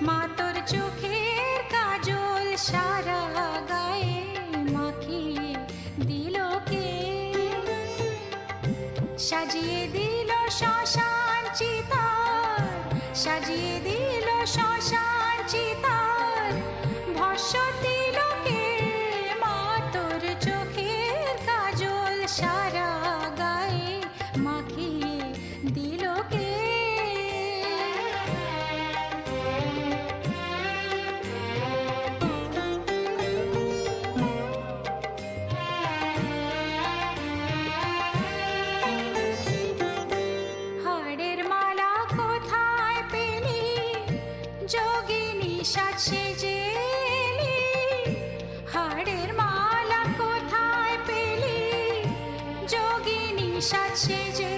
মা তোর চোখের কাজল সারা গায়ে মাখিয়ে দিল কে? সাজিয়ে দিল শ্মশান চিতার, সাজিয়ে দিল শ্মশান চিতার, ভস্য দিল কে? মা তোর চোখের কাজল সারা গায়ে মাখিয়ে দিল কে? হাড়ের মালা কোথায় পেলি যোগিনী সাজ সেজে এলি? হাড়ের মালা কোথায় পেলি যোগিনী সাজ সেজে